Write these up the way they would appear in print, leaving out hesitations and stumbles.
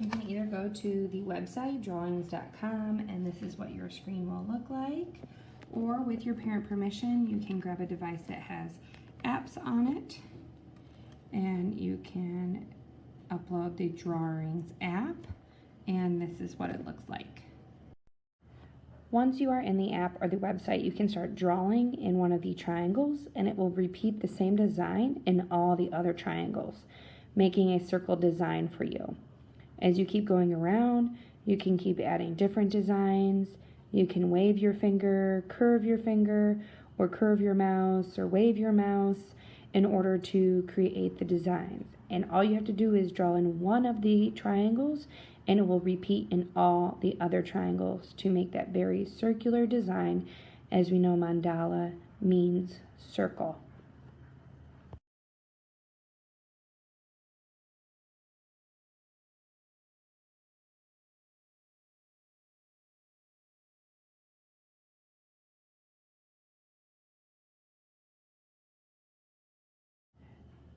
You can either go to the website, drawings.com, and this is what your screen will look like. Or with your parent permission, you can grab a device that has apps on it, and you can upload the Drawings app, and this is what it looks like. Once you are in the app or the website, you can start drawing in one of the triangles, and it will repeat the same design in all the other triangles, making a circle design for you. As you keep going around, you can keep adding different designs. You can wave your finger, or curve your mouse, or wave your mouse in order to create the designs. And all you have to do is draw in one of the triangles, and it will repeat in all the other triangles to make that very circular design. As we know, mandala means circle.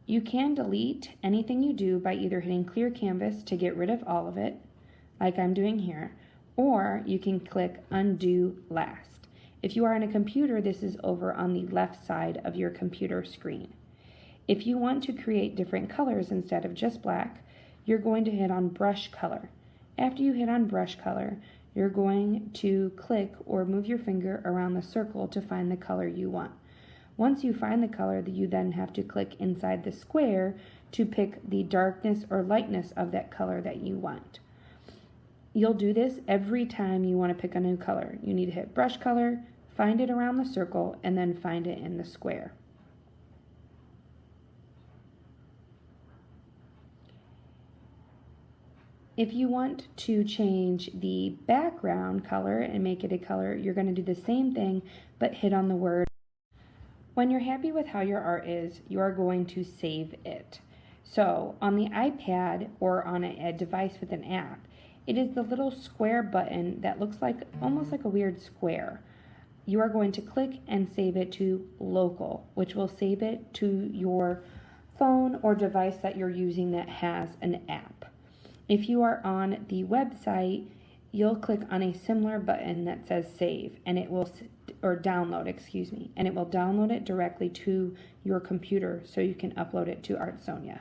You can delete anything you do by either hitting clear canvas to get rid of all of it, like I'm doing here, or you can click undo last. If you are on a computer, this is over on the left side of your computer screen. If you want to create different colors instead of just black, you're going to hit on brush color. After you hit on brush color, you're going to click or move your finger around the circle to find the color you want. Once you find the color, you then have to click inside the square to pick the darkness or lightness of that color that you want. You'll do this every time you want to pick a new color. You need to hit brush color, find it around the circle, and then find it in the square. If you want to change the background color and make it a color, you're going to do the same thing, but hit on the word. When you're happy with how your art is, you are going to save it. So on the iPad or on a device with an app, it is the little square button that looks like almost like a weird square. You are going to click and save it to local, which will save it to your phone or device that you're using that has an app. If you are on the website, you'll click on a similar button that says save, and it will, or download, excuse me, and it will download it directly to your computer so you can upload it to ArtSonia.